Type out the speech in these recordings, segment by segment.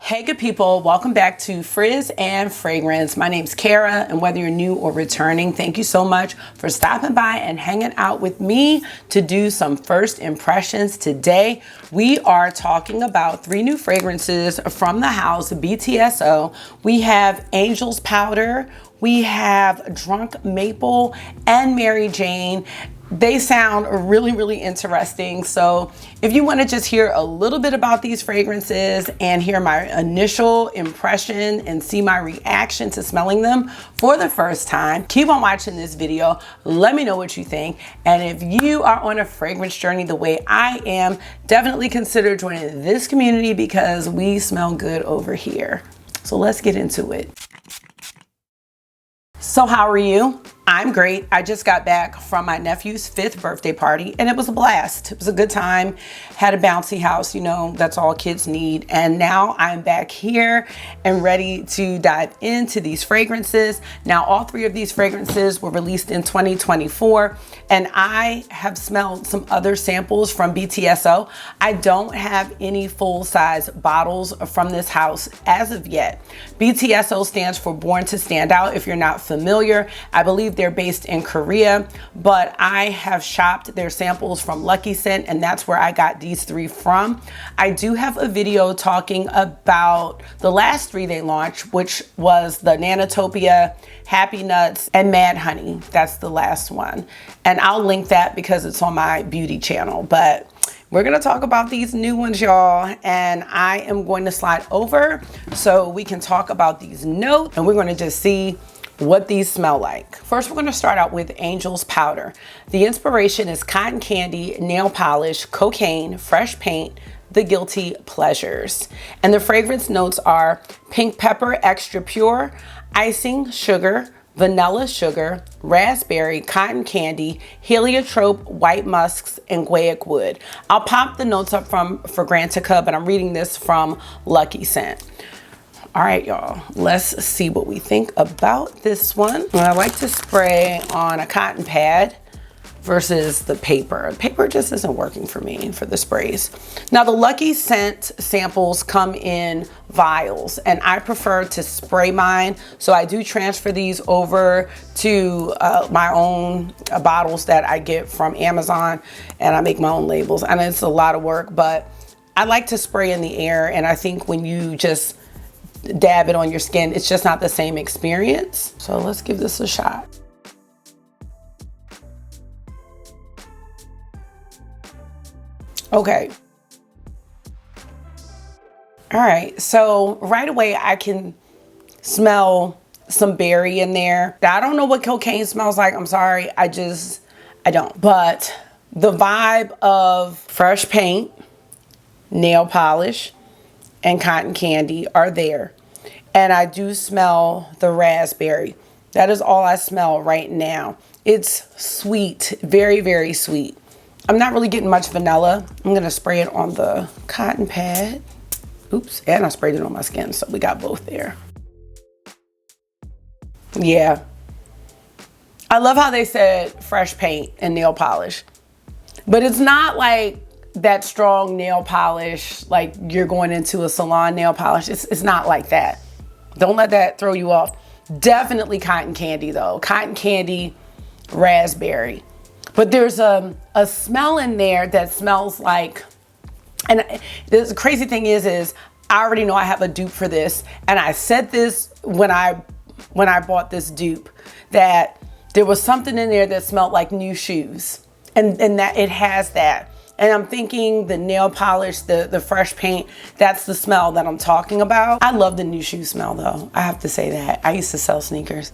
Hey good people, welcome back to Frizz and Fragrance. My name's Kara, and whether you're new or returning, thank you so much for stopping by and hanging out with me to do some first impressions. Today, we are talking about 3 new fragrances from the house BTSO. We have Angel's Powder, we have Drunk Maple, and Mary Jane. They sound really interesting. So if you want to just hear a little bit about these fragrances and hear my initial impression and see my reaction to smelling them for the first time, keep on watching this video. Let me know what you think. And if you are on a fragrance journey the way I am, definitely consider joining this community because we smell good over here. So let's get into it. So how are you? I'm great. I just got back from my nephew's 5th birthday party and it was a blast. It was a good time. Had a bouncy house, you know, that's all kids need. And now I'm back here and ready to dive into these fragrances. Now, all 3 of these fragrances were released in 2024 and I have smelled some other samples from BTSO. I don't have any full-size bottles from this house as of yet. BTSO stands for Borntostandout. If you're not familiar, I believe they're based in Korea, but I have shopped their samples from LUCKYSCENT, and that's where I got these 3 from. I do have a video talking about the last 3 they launched, which was the Nanotopia, Happy Nuts, and Mad Honey. That's the last one. And I'll link that because it's on my beauty channel. But we're gonna talk about these new ones, y'all, and I am going to slide over so we can talk about these notes, and we're gonna just see what these smell like. First, we're going to start out with Angel's Powder. The inspiration is cotton candy, nail polish, cocaine, fresh paint, the guilty pleasures. And the fragrance notes are pink pepper extra pure, icing sugar, vanilla sugar, raspberry, cotton candy, heliotrope, white musks, and guaiac wood. I'll pop the notes up from Fragrantica, but I'm reading this from LUCKYSCENT. All right, y'all, let's see what we think about this one. I like to spray on a cotton pad versus the paper. Paper just isn't working for me for the sprays. Now, the LUCKYSCENT samples come in vials, and I prefer to spray mine. So I do transfer these over to my own bottles that I get from Amazon, and I make my own labels. And it's a lot of work, but I like to spray in the air, and I think when you just dab it on your skin, it's just not the same experience. So let's give this a shot. Okay. All right, so right away I can smell some berry in there. I don't know what cocaine smells like. I'm sorry, I don't. But the vibe of fresh paint, nail polish, and cotton candy are there. And I do smell the raspberry. That is all I smell right now. It's sweet, very sweet. I'm not really getting much vanilla. I'm gonna spray it on the cotton pad. Oops, and I sprayed it on my skin, so we got both there. Yeah. I love how they said fresh paint and nail polish, but it's not like that strong nail polish, like you're going into a salon nail polish. It's not like that. Don't let that throw you off. Definitely cotton candy though. Cotton candy, raspberry. But there's a smell in there that smells like, and the crazy thing is I already know I have a dupe for this. And I said this when I bought this dupe, that there was something in there that smelled like new shoes. And that it has that. And I'm thinking the nail polish, the fresh paint, that's the smell that I'm talking about. I love the new shoe smell though. I have to say that. I used to sell sneakers.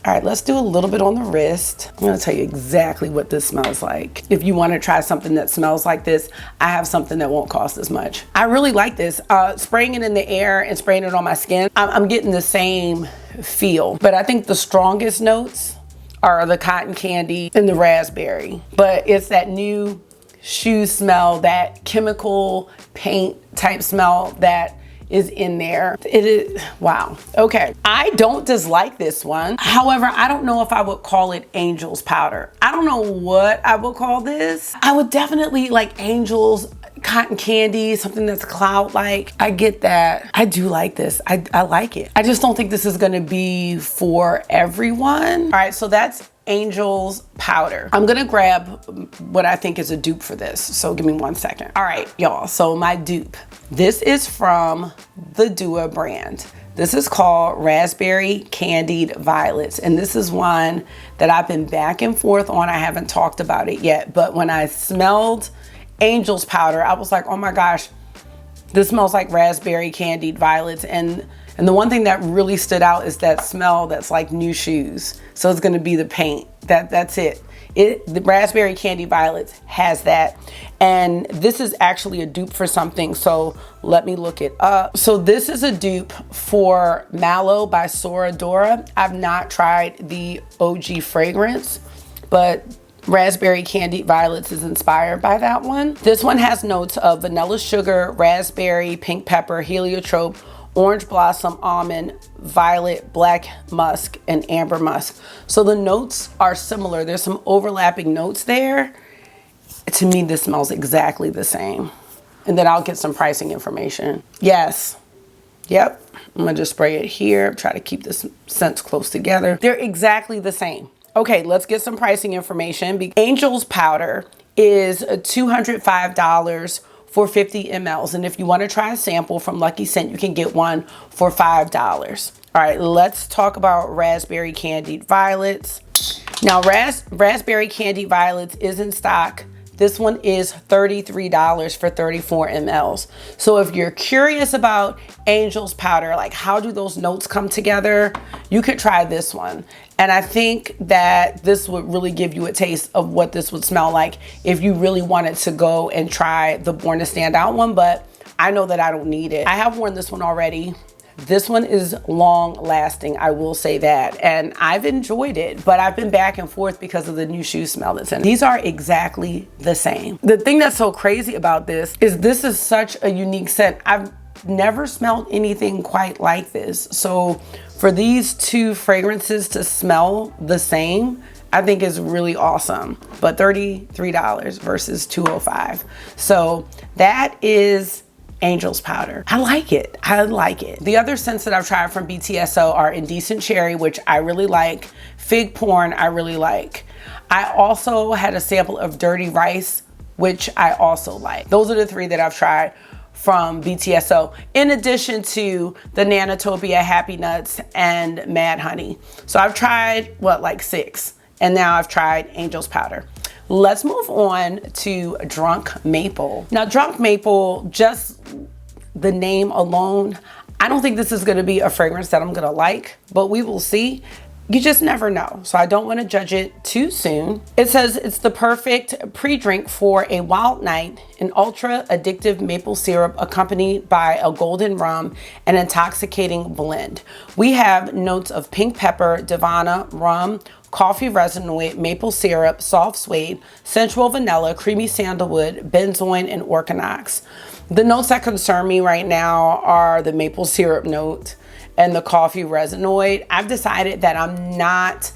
All right, let's do a little bit on the wrist. I'm gonna tell you exactly what this smells like. If you wanna try something that smells like this, I have something that won't cost as much. I really like this. Spraying it in the air and spraying it on my skin, I'm getting the same feel. But I think the strongest notes are the cotton candy and the raspberry. But it's that new shoe smell, that chemical paint type smell that is in there. It is, wow. Okay, I don't dislike this one. However, I don't know if I would call it Angel's Powder. I don't know what I would call this. I would definitely like Angel's cotton candy, something that's cloud-like. I get that. I do like this. I like it. I just don't think this is gonna be for everyone. All right, so that's Angel's powder. I'm gonna grab what I think is a dupe for this. So give me 1 second. All right, y'all, so my dupe. This is from the Dua brand. This is called Raspberry Candied Violets. And this is one that I've been back and forth on. I haven't talked about it yet, but when I smelled Angel's powder, I was like, oh my gosh, this smells like raspberry candied violets. And the one thing that really stood out is that smell that's like new shoes. So it's gonna be the paint. That's it. The raspberry candy violets has that. And this is actually a dupe for something. So let me look it up. So this is a dupe for Mallow by Sora Dora. I've not tried the OG fragrance, but Raspberry Candied Violets is inspired by that one. This one has notes of vanilla sugar, raspberry, pink pepper, heliotrope, orange blossom, almond, violet, black musk, and amber musk. So the notes are similar. There's some overlapping notes there. To me, this smells exactly the same. And then I'll get some pricing information. Yes. Yep. I'm gonna just spray it here. Try to keep the scents close together. They're exactly the same. Okay, let's get some pricing information. Angel's powder is $205 for 50 mLs. And if you want to try a sample from Lucky Scent, you can get one for $5. All right, let's talk about Raspberry Candied Violets. Now, Raspberry Candied Violets is in stock. This one is $33 for 34 mLs. So if you're curious about Angel's powder, like how do those notes come together, you could try this one. And I think that this would really give you a taste of what this would smell like if you really wanted to go and try the Borntostandout one, but I know that I don't need it. I have worn this one already. This one is long lasting, I will say that. And I've enjoyed it, but I've been back and forth because of the new shoe smell that's in it. These are exactly the same. The thing that's so crazy about this is such a unique scent. I've never smelled anything quite like this. So for these two fragrances to smell the same, I think is really awesome. But $33 versus $205. So that is Angel's powder. I like it. I like it. The other scents that I've tried from BTSO are Indecent Cherry, which I really like. Fig Porn, I really like. I also had a sample of Dirty Rice, which I also like. Those are the three that I've tried from BTSO, in addition to the Nanotopia, Happy Nuts, and Mad Honey. So I've tried, what, like 6, and now I've tried Angel's powder. Let's move on to Drunk Maple. Now, Drunk Maple, just the name alone, I don't think this is gonna be a fragrance that I'm gonna like, but we will see. You just never know. So I don't wanna judge it too soon. It says it's the perfect pre-drink for a wild night, an ultra addictive maple syrup accompanied by a golden rum, an intoxicating blend. We have notes of pink pepper, Divana, rum, coffee resinoid, maple syrup, soft suede, sensual vanilla, creamy sandalwood, benzoin, and organox. The notes that concern me right now are the maple syrup note and the coffee resinoid. I've decided that I'm not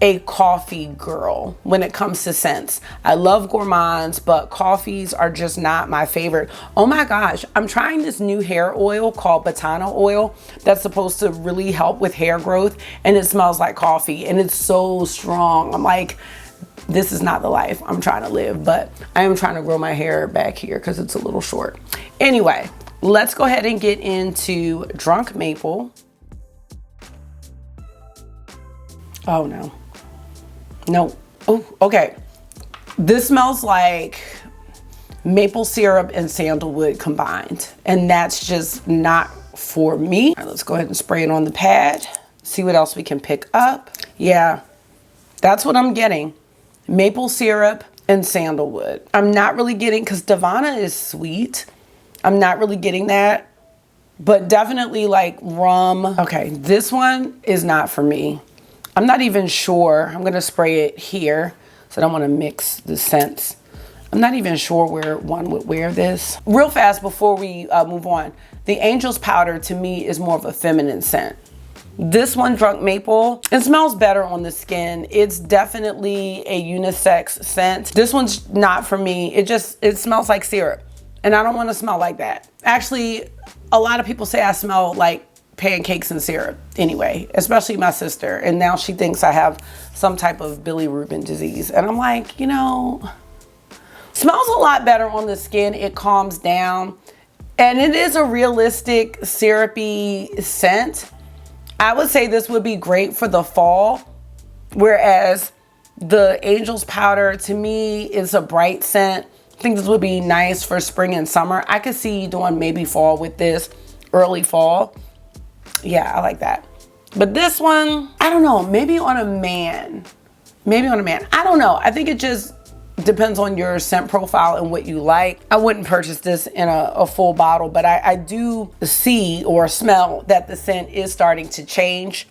a coffee girl when it comes to scents. I love gourmands, but coffees are just not my favorite. Oh my gosh, I'm trying this new hair oil called Batana oil that's supposed to really help with hair growth, and it smells like coffee and it's so strong. I'm like, this is not the life I'm trying to live, but I am trying to grow my hair back here because it's a little short. Anyway, let's go ahead and get into Drunk Maple. Oh no. No. Oh, okay. This smells like maple syrup and sandalwood combined, and that's just not for me. All right, let's go ahead and spray it on the pad. See what else we can pick up. Yeah, that's what I'm getting. Maple syrup and sandalwood. I'm not really getting, because Divana is sweet. I'm not really getting that, but definitely like rum. Okay, this one is not for me. I'm not even sure. I'm gonna spray it here, so I don't wanna mix the scents. I'm not even sure where one would wear this. Real fast before we move on, the Angel's powder to me is more of a feminine scent. This one, Drunk Maple, it smells better on the skin. It's definitely a unisex scent. This one's not for me. It smells like syrup. And I don't want to smell like that. Actually, a lot of people say I smell like pancakes and syrup anyway, especially my sister. And now she thinks I have some type of bilirubin disease. And I'm like, you know, smells a lot better on the skin. It calms down. And it is a realistic syrupy scent. I would say this would be great for the fall. Whereas the Angel's Powder, to me, is a bright scent. I think this would be nice for spring and summer. I could see doing maybe fall with this, early fall. Yeah, I like that. But this one, I don't know, maybe on a man. Maybe on a man. I don't know. I think it just depends on your scent profile and what you like. I wouldn't purchase this in a full bottle, but I do see or smell that the scent is starting to change.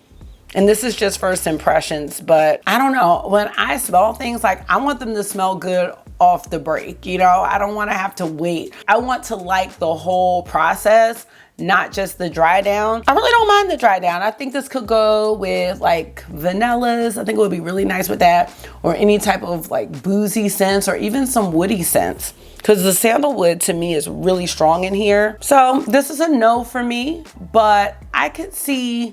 And this is just first impressions, but I don't know. When I smell things, like I want them to smell good off the break, you know? I don't want to have to wait. I want to like the whole process, not just the dry down. I really don't mind the dry down. I think this could go with like vanillas. I think it would be really nice with that, or any type of like boozy scents, or even some woody scents, because the sandalwood to me is really strong in here. So this is a no for me, but I could see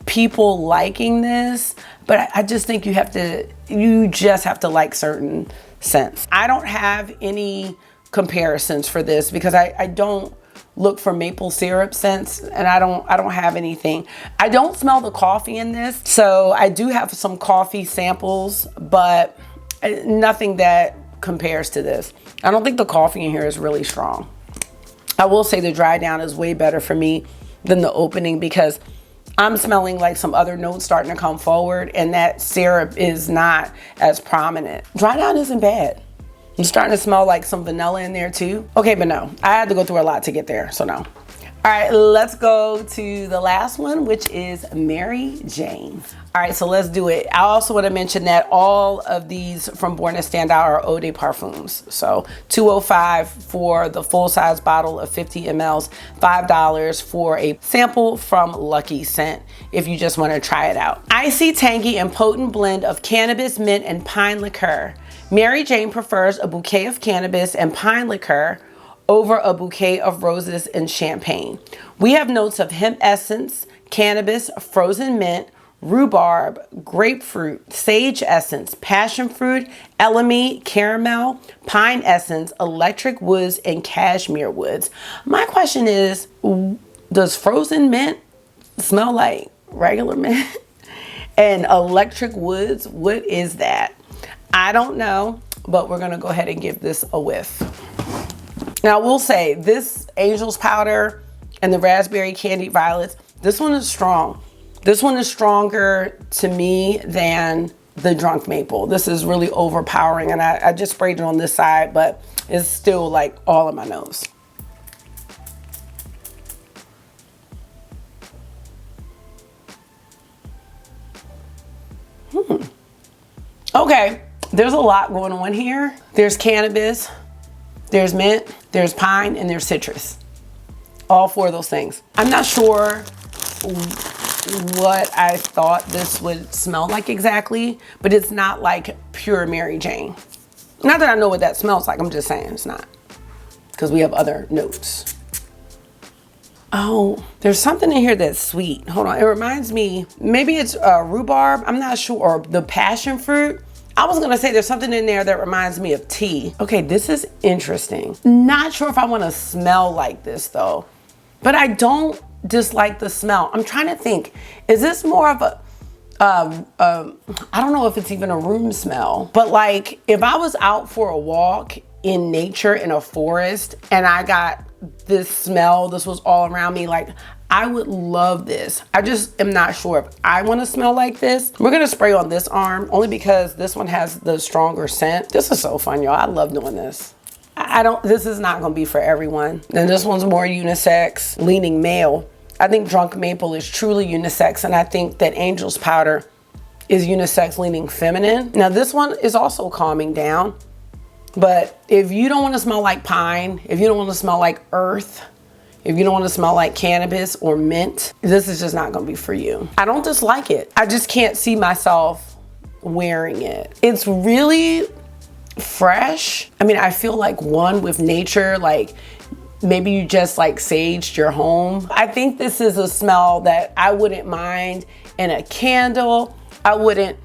people liking this, but I just think you just have to like certain scents. I don't have any comparisons for this because I don't look for maple syrup scents, and I don't have anything. I don't smell the coffee in this, so I do have some coffee samples, but nothing that compares to this. I don't think the coffee in here is really strong. I will say the dry down is way better for me than the opening, because I'm smelling like some other notes starting to come forward, and that syrup is not as prominent. Dry down isn't bad. I'm starting to smell like some vanilla in there too. Okay, but no, I had to go through a lot to get there, so no. All right, let's go to the last one, which is Mary Jane. All right, so let's do it. I also want to mention that all of these from Borntostandout are Eau de Parfums. So $2.05 for the full-size bottle of 50 mLs, $5 for a sample from Lucky Scent if you just want to try it out. Icy, tangy, and potent blend of cannabis, mint, and pine liqueur. Mary Jane prefers a bouquet of cannabis and pine liqueur over a bouquet of roses and champagne. We have notes of hemp essence, cannabis, frozen mint, rhubarb, grapefruit, sage essence, passion fruit, elemi, caramel, pine essence, electric woods, and cashmere woods. My question is, does frozen mint smell like regular mint? And electric woods, what is that? I don't know, but we're gonna go ahead and give this a whiff. Now, I will say this Angel's Powder and the Raspberry Candied Violets, this one is strong. This one is stronger to me than the Drunk Maple. This is really overpowering, and I just sprayed it on this side, but it's still like all in my nose. Okay, there's a lot going on here. There's cannabis, there's mint, there's pine, and there's citrus. All four of those things. I'm not sure what I thought this would smell like exactly, but it's not like pure Mary Jane. Not that I know what that smells like, I'm just saying it's not, because we have other notes. Oh, there's something in here that's sweet. Hold on, it reminds me, maybe it's rhubarb, I'm not sure, or the passion fruit. I was gonna say there's something in there that reminds me of tea. Okay, this is interesting. Not sure if I wanna smell like this though, but I don't dislike the smell. I'm trying to think, is this more of a, I don't know if it's even a room smell, but like if I was out for a walk in nature in a forest and I got this smell, this was all around me, like I would love this. I just am not sure if I want to smell like this. We're gonna spray on this arm only because this one has the stronger scent. This is so fun, y'all. I love doing this. This is not gonna be for everyone. And this one's more unisex, leaning male. I think Drunk Maple is truly unisex, and I think that Angel's Powder is unisex, leaning feminine. Now this one is also calming down, but if you don't want to smell like pine, if you don't want to smell like earth, if you don't want to smell like cannabis or mint, this is just not going to be for you. I don't dislike it. I just can't see myself wearing it. It's really fresh. I mean, I feel like one with nature, like maybe you just like saged your home. I think this is a smell that I wouldn't mind in a candle. I wouldn't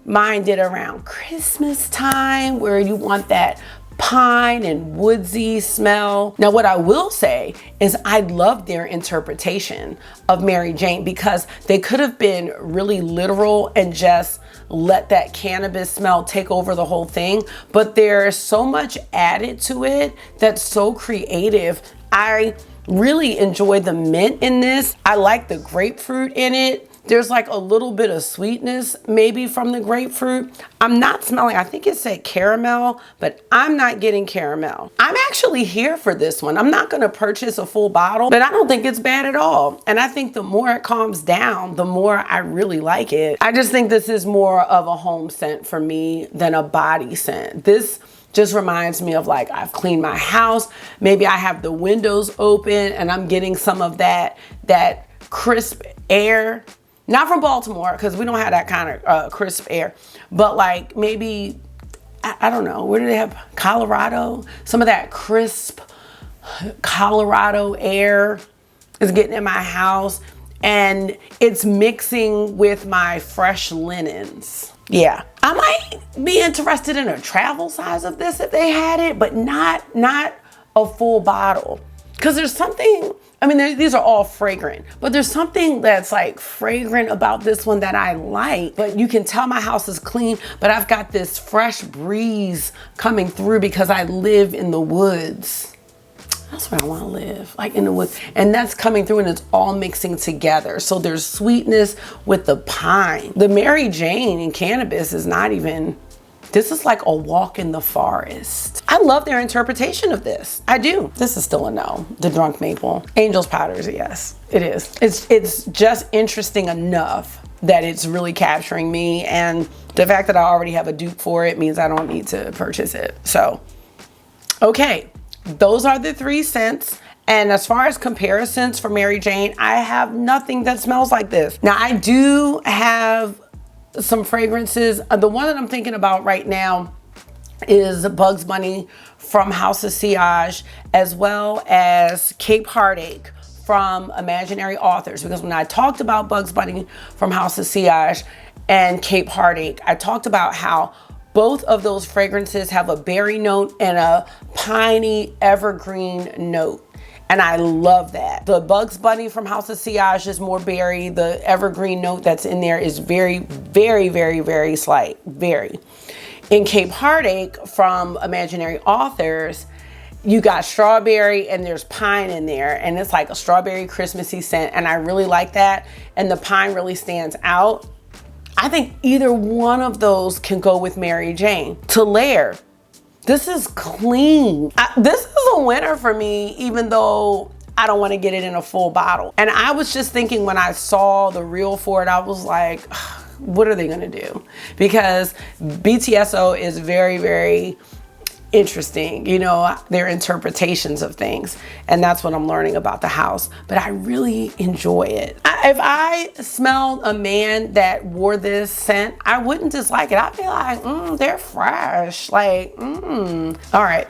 mind it around Christmas time where you want that pine and woodsy smell. Now, what I will say is I love their interpretation of Mary Jane, because they could have been really literal and just let that cannabis smell take over the whole thing, but there's so much added to it that's so creative. I really enjoy the mint in this. I like the grapefruit in it. There's like a little bit of sweetness maybe from the grapefruit. I'm not smelling, I think it said caramel, but I'm not getting caramel. I'm actually here for this one. I'm not gonna purchase a full bottle, but I don't think it's bad at all. And I think the more it calms down, the more I really like it. I just think this is more of a home scent for me than a body scent. This just reminds me of like, I've cleaned my house. Maybe I have the windows open and I'm getting some of that crisp air. Not from Baltimore, because we don't have that kind of crisp air, but like maybe, I don't know, where do they have Colorado? Some of that crisp Colorado air is getting in my house, and it's mixing with my fresh linens. Yeah, I might be interested in a travel size of this if they had it, but not a full bottle. Because there's something, I mean, these are all fragrant, but there's something that's like fragrant about this one that I like. But you can tell my house is clean, but I've got this fresh breeze coming through because I live in the woods. That's where I want to live, like in the woods. And that's coming through and it's all mixing together. So there's sweetness with the pine. The Mary Jane in cannabis is not even, this is like a walk in the forest. I love their interpretation of this. I do. This is still a no. The drunk maple. Angel's powder is a yes. It is. It's just interesting enough that it's really capturing me. And the fact that I already have a dupe for it means I don't need to purchase it. So, okay. Those are the 3 scents. And as far as comparisons for Mary Jane, I have nothing that smells like this. Now, I do have some fragrances. The one that I'm thinking about right now is Bugs Bunny from House of Sillage, as well as Cape Heartache from Imaginary Authors. Because when I talked about Bugs Bunny from House of Sillage and Cape Heartache, I talked about how both of those fragrances have a berry note and a piney evergreen note. And I love that. The Bugs Bunny from House of Sillage is more berry. The evergreen note that's in there is very, very, very, very slight. Very. In Cape Heartache from Imaginary Authors, you got strawberry and there's pine in there. And it's like a strawberry Christmassy scent. And I really like that. And the pine really stands out. I think either one of those can go with Mary Jane. To layer. This is clean. This is a winner for me, even though I don't want to get it in a full bottle. And I was just thinking when I saw the reel for it, I was like, what are they gonna do? Because BTSO is very, very interesting, you know, their interpretations of things. And that's what I'm learning about the house. But I really enjoy it. If I smelled a man that wore this scent, I wouldn't dislike it. I'd be like, they're fresh. Like, All right.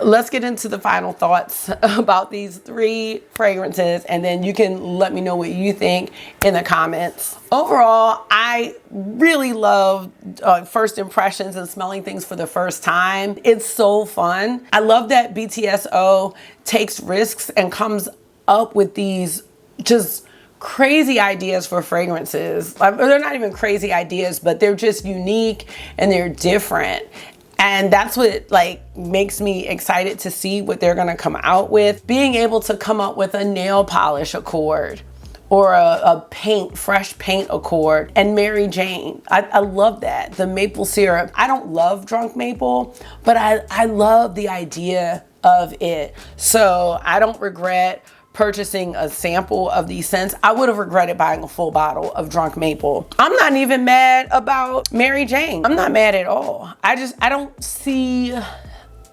Let's get into the final thoughts about these 3 fragrances, and then you can let me know what you think in the comments. Overall, I really love first impressions and smelling things for the first time. It's so fun. I love that BTSO takes risks and comes up with these just crazy ideas for fragrances. They're not even crazy ideas, but they're just unique and they're different. And that's what like makes me excited to see what they're gonna come out with. Being able to come up with a nail polish accord or a fresh paint accord, and Mary Jane. I love that. The maple syrup. I don't love drunk maple, but I love the idea of it. So I don't regret purchasing a sample of these scents. I would have regretted buying a full bottle of drunk maple. I'm not even mad about Mary Jane. I'm not mad at all. I don't see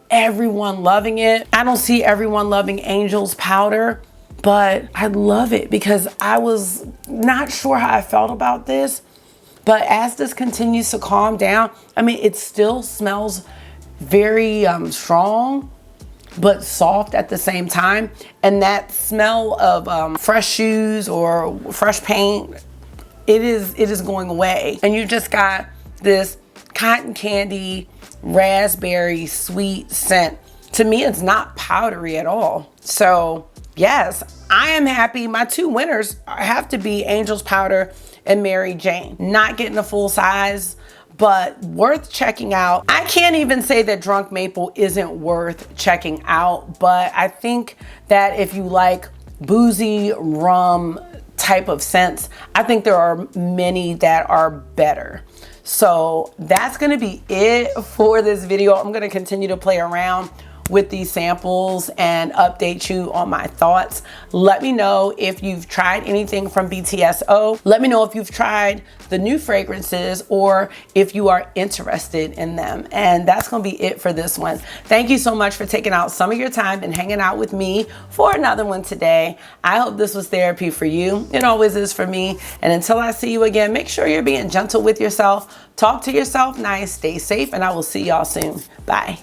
everyone loving it. I don't see everyone loving Angel's powder, but I love it because I was not sure how I felt about this. But as this continues to calm down, I mean, it still smells very strong, but soft at the same time. And that smell of fresh shoes or fresh paint, it is going away. And you just got this cotton candy, raspberry, sweet scent. To me, it's not powdery at all. So yes, I am happy. My two winners have to be Angel's Powder and Mary Jane. Not getting a full size, but worth checking out. I can't even say that Drunk Maple isn't worth checking out, but I think that if you like boozy rum type of scents, I think there are many that are better. So that's gonna be it for this video. I'm gonna continue to play around with these samples and update you on my thoughts. Let me know if you've tried anything from BTSO. Let me know if you've tried the new fragrances or if you are interested in them. And that's gonna be it for this one. Thank you so much for taking out some of your time and hanging out with me for another one today. I hope this was therapy for you. It always is for me. And until I see you again, make sure you're being gentle with yourself. Talk to yourself nice, stay safe, and I will see y'all soon. Bye.